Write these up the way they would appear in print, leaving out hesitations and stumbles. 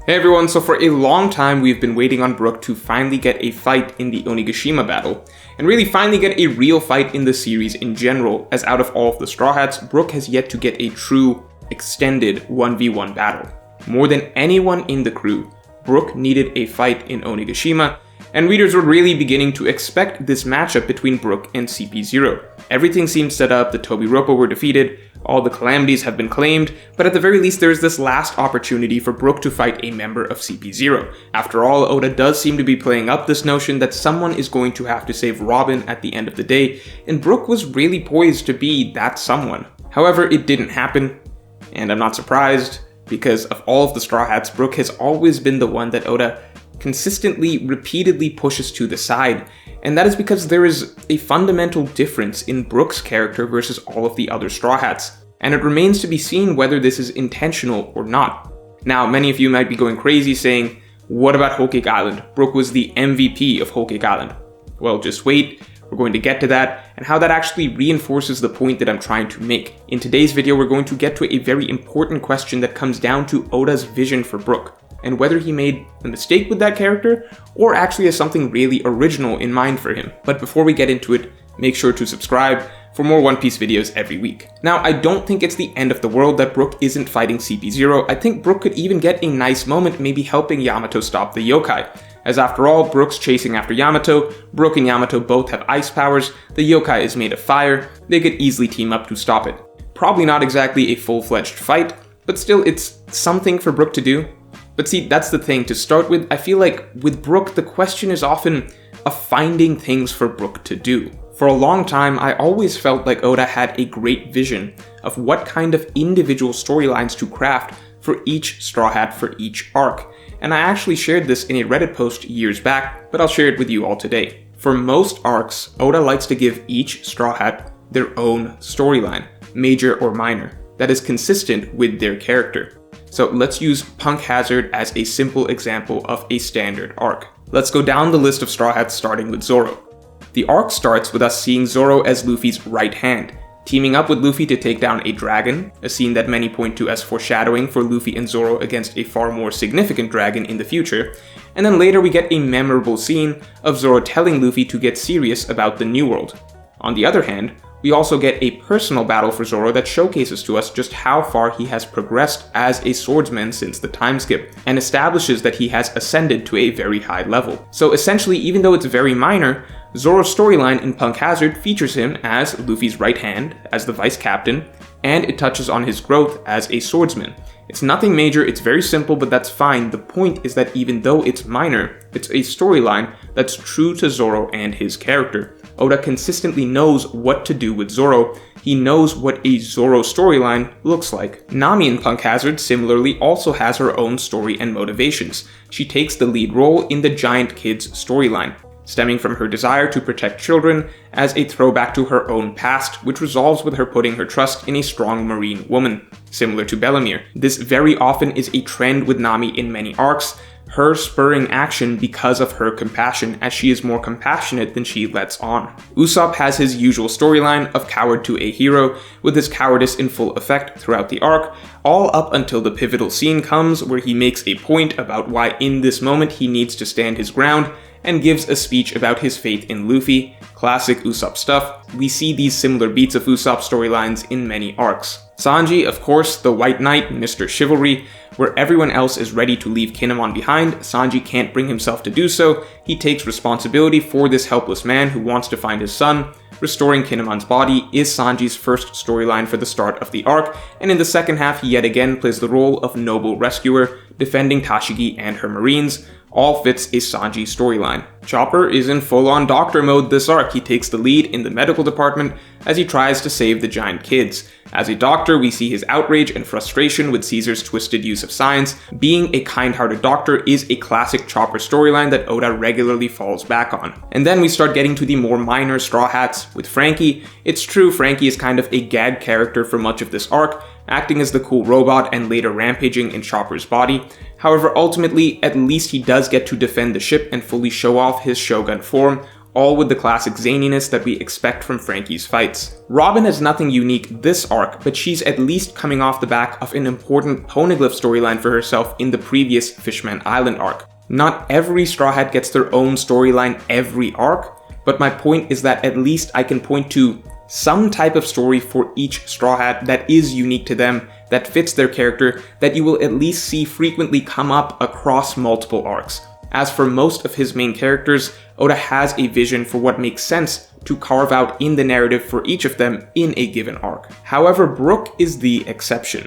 Hey everyone, so for a long time we've been waiting on Brook to finally get a fight in the Onigashima battle, and really finally get a real fight in the series in general, as out of all of the Straw Hats, Brook has yet to get a true, extended 1v1 battle. More than anyone in the crew, Brook needed a fight in Onigashima, and readers were really beginning to expect this matchup between Brook and CP0. Everything seemed set up, the Tobi-Roppo were defeated, all the calamities have been claimed, but at the very least there is this last opportunity for Brook to fight a member of CP0. After all, Oda does seem to be playing up this notion that someone is going to have to save Robin at the end of the day, and Brook was really poised to be that someone. However, it didn't happen, and I'm not surprised, because of all of the Straw Hats, Brook has always been the one that Oda consistently, repeatedly pushes to the side, and that is because there is a fundamental difference in Brook's character versus all of the other Straw Hats, and it remains to be seen whether this is intentional or not. Now, many of you might be going crazy saying, what about Whole Cake Island? Brook was the MVP of Whole Cake Island. Well, just wait, we're going to get to that, and how that actually reinforces the point that I'm trying to make. In today's video, we're going to get to a very important question that comes down to Oda's vision for Brook, and whether he made a mistake with that character, or actually has something really original in mind for him. But before we get into it, make sure to subscribe for more One Piece videos every week. Now, I don't think it's the end of the world that Brook isn't fighting CP0. I think Brook could even get a nice moment maybe helping Yamato stop the yokai. As after all, Brook's chasing after Yamato, Brook and Yamato both have ice powers, the yokai is made of fire, they could easily team up to stop it. Probably not exactly a full-fledged fight, but still it's something for Brook to do. But see, that's the thing. To start with, I feel like with Brook, the question is often of finding things for Brook to do. For a long time, I always felt like Oda had a great vision of what kind of individual storylines to craft for each Straw Hat for each arc. And I actually shared this in a Reddit post years back, but I'll share it with you all today. For most arcs, Oda likes to give each Straw Hat their own storyline, major or minor, that is consistent with their character. So let's use Punk Hazard as a simple example of a standard arc. Let's go down the list of Straw Hats starting with Zoro. The arc starts with us seeing Zoro as Luffy's right hand, teaming up with Luffy to take down a dragon, a scene that many point to as foreshadowing for Luffy and Zoro against a far more significant dragon in the future, and then later we get a memorable scene of Zoro telling Luffy to get serious about the New World. On the other hand, we also get a personal battle for Zoro that showcases to us just how far he has progressed as a swordsman since the time skip, and establishes that he has ascended to a very high level. So essentially, even though it's very minor, Zoro's storyline in Punk Hazard features him as Luffy's right hand, as the vice captain, and it touches on his growth as a swordsman. It's nothing major, it's very simple, but that's fine. The point is that even though it's minor, it's a storyline that's true to Zoro and his character. Oda consistently knows what to do with Zoro. He knows what a Zoro storyline looks like. Nami in Punk Hazard similarly also has her own story and motivations. She takes the lead role in the Giant Kids storyline, stemming from her desire to protect children as a throwback to her own past, which resolves with her putting her trust in a strong marine woman, similar to Bellemere. This very often is a trend with Nami in many arcs, her spurring action because of her compassion, as she is more compassionate than she lets on. Usopp has his usual storyline of coward to a hero, with his cowardice in full effect throughout the arc, all up until the pivotal scene comes where he makes a point about why in this moment he needs to stand his ground, and gives a speech about his faith in Luffy. Classic Usopp stuff. We see these similar beats of Usopp storylines in many arcs. Sanji, of course, the White Knight, Mr. Chivalry. Where everyone else is ready to leave Kinemon behind, Sanji can't bring himself to do so. He takes responsibility for this helpless man who wants to find his son. Restoring Kinemon's body is Sanji's first storyline for the start of the arc, and in the second half he yet again plays the role of noble rescuer, defending Tashigi and her marines. All fits a Sanji storyline. Chopper is in full-on doctor mode this arc. He takes the lead in the medical department as he tries to save the giant kids. As a doctor, we see his outrage and frustration with Caesar's twisted use of science. Being a kind-hearted doctor is a classic Chopper storyline that Oda regularly falls back on. And then we start getting to the more minor Straw Hats. With Frankie, it's true Frankie is kind of a gag character for much of this arc, acting as the cool robot and later rampaging in Chopper's body. However, ultimately, at least he does get to defend the ship and fully show off his Shogun form, all with the classic zaniness that we expect from Frankie's fights. Robin has nothing unique this arc, but she's at least coming off the back of an important Poneglyph storyline for herself in the previous Fishman Island arc. Not every Straw Hat gets their own storyline every arc, but my point is that at least I can point to some type of story for each Straw Hat that is unique to them, that fits their character, that you will at least see frequently come up across multiple arcs. As for most of his main characters, Oda has a vision for what makes sense to carve out in the narrative for each of them in a given arc. However, Brook is the exception.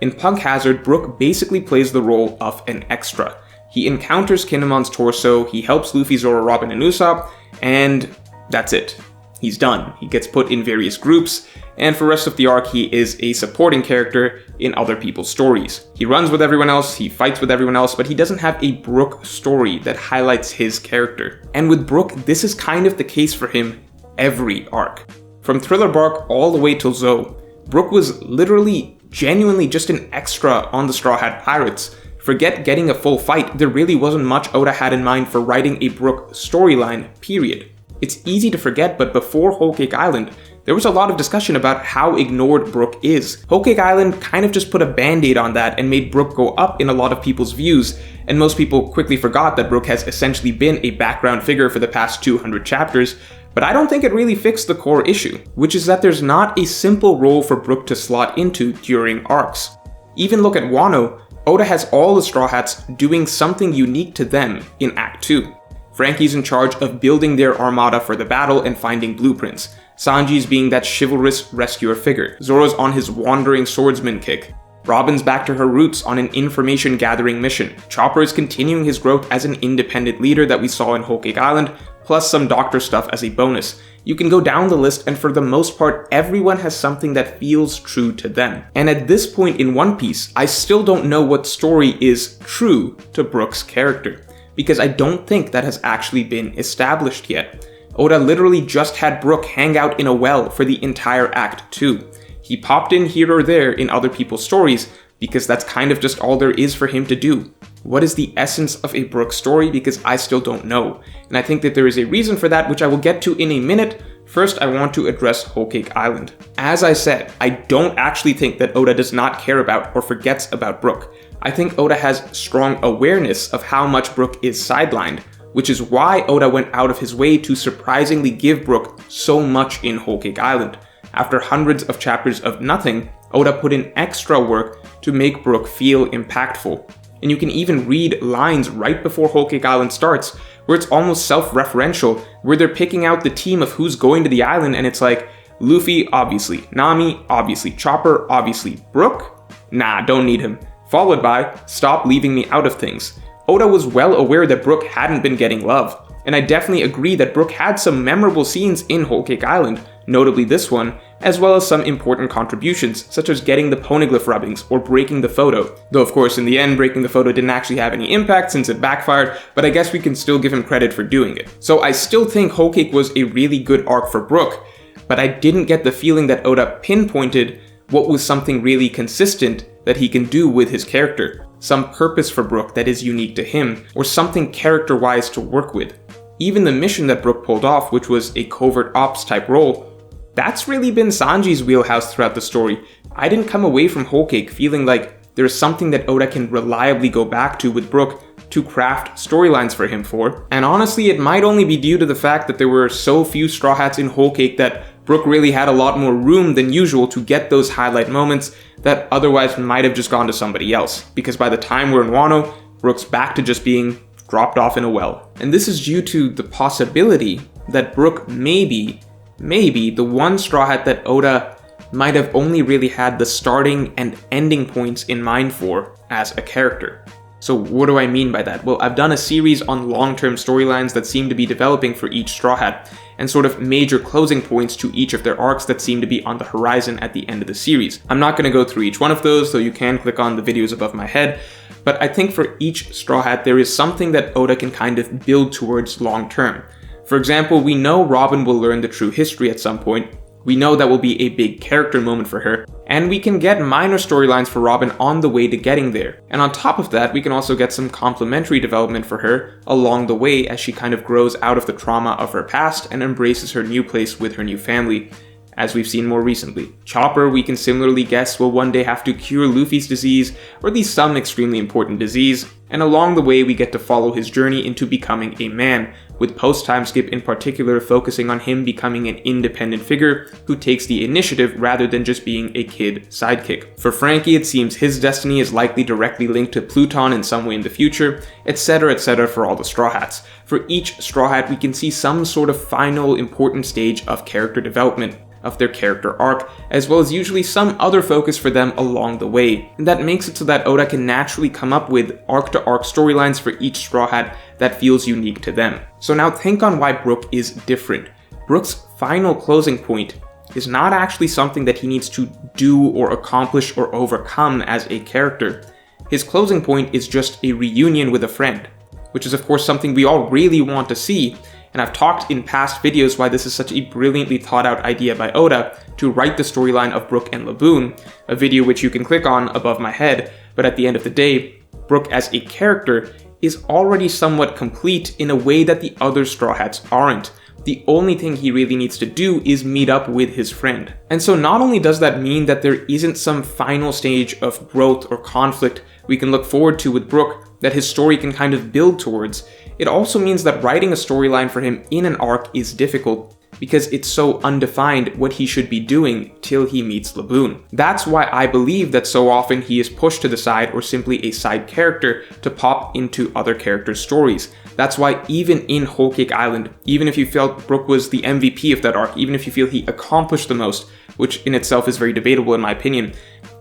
In Punk Hazard, Brook basically plays the role of an extra. He encounters Kinemon's torso, he helps Luffy, Zoro, Robin, and Usopp, and that's it. He's done. He gets put in various groups, and for the rest of the arc he is a supporting character in other people's stories. He runs with everyone else, he fights with everyone else, but he doesn't have a Brook story that highlights his character. And with Brook, this is kind of the case for him every arc. From Thriller Bark all the way till Zoe, Brook was literally, genuinely just an extra on the Straw Hat Pirates. Forget getting a full fight, there really wasn't much Oda had in mind for writing a Brook storyline, period. It's easy to forget, but before Whole Cake Island, there was a lot of discussion about how ignored Brook is. Whole Cake Island kind of just put a band-aid on that and made Brook go up in a lot of people's views, and most people quickly forgot that Brook has essentially been a background figure for the past 200 chapters, but I don't think it really fixed the core issue, which is that there's not a simple role for Brook to slot into during arcs. Even look at Wano, Oda has all the Straw Hats doing something unique to them in Act 2. Frankie's in charge of building their armada for the battle and finding blueprints. Sanji's being that chivalrous rescuer figure. Zoro's on his wandering swordsman kick. Robin's back to her roots on an information gathering mission. Chopper is continuing his growth as an independent leader that we saw in Whole Cake Island, plus some doctor stuff as a bonus. You can go down the list, and for the most part, everyone has something that feels true to them. And at this point in One Piece, I still don't know what story is true to Brook's character, because I don't think that has actually been established yet. Oda literally just had Brook hang out in a well for the entire Act 2. He popped in here or there in other people's stories, because that's kind of just all there is for him to do. What is the essence of a Brook story? Because I still don't know. And I think that there is a reason for that, which I will get to in a minute. First, I want to address Whole Cake Island. As I said, I don't actually think that Oda does not care about or forgets about Brook. I think Oda has strong awareness of how much Brook is sidelined, which is why Oda went out of his way to surprisingly give Brook so much in Whole Cake Island. After hundreds of chapters of nothing, Oda put in extra work to make Brook feel impactful. And you can even read lines right before Whole Cake Island starts, where it's almost self-referential, where they're picking out the team of who's going to the island, and it's like, Luffy, obviously, Nami, obviously, Chopper, obviously, Brook? Nah, don't need him. Followed by, stop leaving me out of things. Oda was well aware that Brook hadn't been getting love, and I definitely agree that Brook had some memorable scenes in Whole Cake Island, notably this one, as well as some important contributions, such as getting the Poneglyph rubbings or breaking the photo. Though of course in the end, breaking the photo didn't actually have any impact since it backfired, but I guess we can still give him credit for doing it. So I still think Whole Cake was a really good arc for Brook, but I didn't get the feeling that Oda pinpointed what was something really consistent that he can do with his character. Some purpose for Brook that is unique to him, or something character-wise to work with. Even the mission that Brook pulled off, which was a covert ops type role, that's really been Sanji's wheelhouse throughout the story. I didn't come away from Whole Cake feeling like there's something that Oda can reliably go back to with Brook to craft storylines for him for. And honestly, it might only be due to the fact that there were so few Straw Hats in Whole Cake that Brook really had a lot more room than usual to get those highlight moments that otherwise might have just gone to somebody else. Because by the time we're in Wano, Brook's back to just being dropped off in a well. And this is due to the possibility that Brook maybe the one Straw Hat that Oda might have only really had the starting and ending points in mind for as a character. So what do I mean by that? Well, I've done a series on long-term storylines that seem to be developing for each Straw Hat, and sort of major closing points to each of their arcs that seem to be on the horizon at the end of the series. I'm not going to go through each one of those, though you can click on the videos above my head, but I think for each Straw Hat there is something that Oda can kind of build towards long-term. For example, we know Robin will learn the true history at some point. We know that will be a big character moment for her, and we can get minor storylines for Robin on the way to getting there. And on top of that, we can also get some complementary development for her along the way as she kind of grows out of the trauma of her past and embraces her new place with her new family, as we've seen more recently. Chopper, we can similarly guess, will one day have to cure Luffy's disease, or at least some extremely important disease, and along the way we get to follow his journey into becoming a man, with post-timeskip in particular focusing on him becoming an independent figure who takes the initiative rather than just being a kid sidekick. For Frankie, it seems his destiny is likely directly linked to Pluton in some way in the future, etc for all the Straw Hats. For each Straw Hat, we can see some sort of final important stage of character development, of their character arc, as well as usually some other focus for them along the way. And that makes it so that Oda can naturally come up with arc-to-arc storylines for each Straw Hat that feels unique to them. So now think on why Brook is different. Brook's final closing point is not actually something that he needs to do or accomplish or overcome as a character. His closing point is just a reunion with a friend, which is of course something we all really want to see. And I've talked in past videos why this is such a brilliantly thought out idea by Oda to write the storyline of Brook and Laboon, a video which you can click on above my head, but at the end of the day, Brook as a character is already somewhat complete in a way that the other Straw Hats aren't. The only thing he really needs to do is meet up with his friend. And so not only does that mean that there isn't some final stage of growth or conflict we can look forward to with Brook that his story can kind of build towards, it also means that writing a storyline for him in an arc is difficult, because it's so undefined what he should be doing till he meets Laboon. That's why I believe that so often he is pushed to the side or simply a side character to pop into other characters' stories. That's why even in Whole Cake Island, even if you felt Brook was the MVP of that arc, even if you feel he accomplished the most, which in itself is very debatable in my opinion,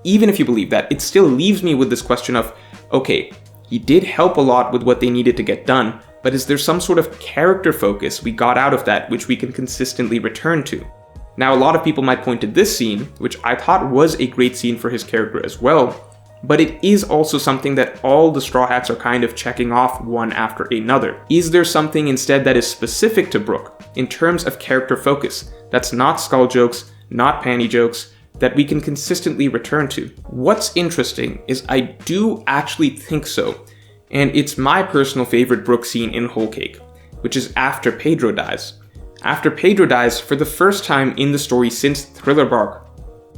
even if you believe that, it still leaves me with this question of, okay, he did help a lot with what they needed to get done, but is there some sort of character focus we got out of that which we can consistently return to? Now, a lot of people might point to this scene, which I thought was a great scene for his character as well, but it is also something that all the Straw Hats are kind of checking off one after another. Is there something instead that is specific to Brook, in terms of character focus, that's not skull jokes, not panty jokes, that we can consistently return to? What's interesting is I do actually think so, and it's my personal favorite Brook scene in Whole Cake, which is after Pedro dies. After Pedro dies, for the first time in the story since Thriller Bark,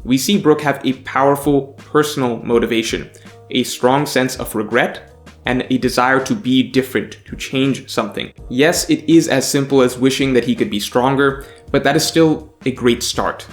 we see Brook have a powerful personal motivation, a strong sense of regret, and a desire to be different, to change something. Yes, it is as simple as wishing that he could be stronger, but that is still a great start.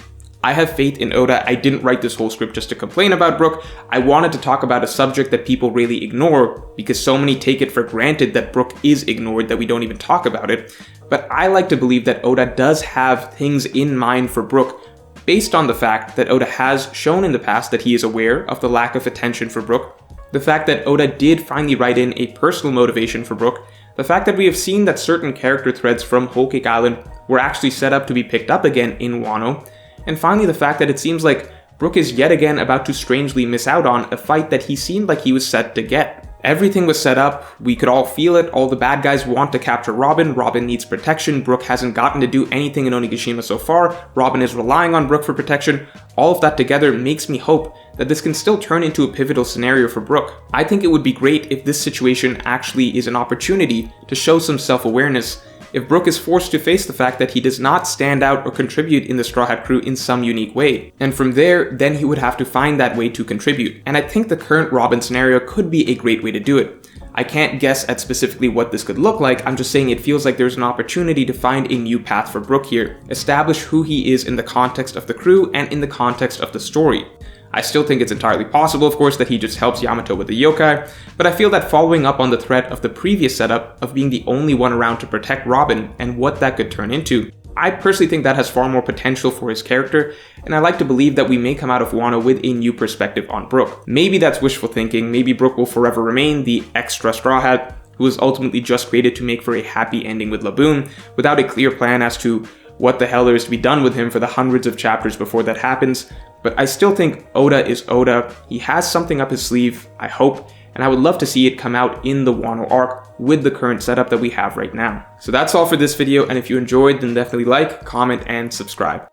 I have faith in Oda. I didn't write this whole script just to complain about Brook. I wanted to talk about a subject that people really ignore because so many take it for granted that Brook is ignored that we don't even talk about it. But I like to believe that Oda does have things in mind for Brook based on the fact that Oda has shown in the past that he is aware of the lack of attention for Brook, the fact that Oda did finally write in a personal motivation for Brook, the fact that we have seen that certain character threads from Whole Cake Island were actually set up to be picked up again in Wano, and finally the fact that it seems like Brook is yet again about to strangely miss out on a fight that he seemed like he was set to get. Everything was set up, we could all feel it, all the bad guys want to capture Robin, Robin needs protection, Brook hasn't gotten to do anything in Onigashima so far, Robin is relying on Brook for protection. All of that together makes me hope that this can still turn into a pivotal scenario for Brook. I think it would be great if this situation actually is an opportunity to show some self-awareness, if Brook is forced to face the fact that he does not stand out or contribute in the Straw Hat crew in some unique way. And from there, then he would have to find that way to contribute. And I think the current Robin scenario could be a great way to do it. I can't guess at specifically what this could look like, I'm just saying it feels like there's an opportunity to find a new path for Brook here, establish who he is in the context of the crew and in the context of the story. I still think it's entirely possible, of course, that he just helps Yamato with the yokai, but I feel that following up on the threat of the previous setup of being the only one around to protect Robin and what that could turn into, I personally think that has far more potential for his character, and I like to believe that we may come out of Wano with a new perspective on Brook. Maybe that's wishful thinking, maybe Brook will forever remain the extra Straw Hat, who was ultimately just created to make for a happy ending with Laboon, without a clear plan as to what the hell there is to be done with him for the hundreds of chapters before that happens. But I still think Oda is Oda. He has something up his sleeve, I hope, and I would love to see it come out in the Wano arc with the current setup that we have right now. So that's all for this video, and if you enjoyed, then definitely like, comment, and subscribe.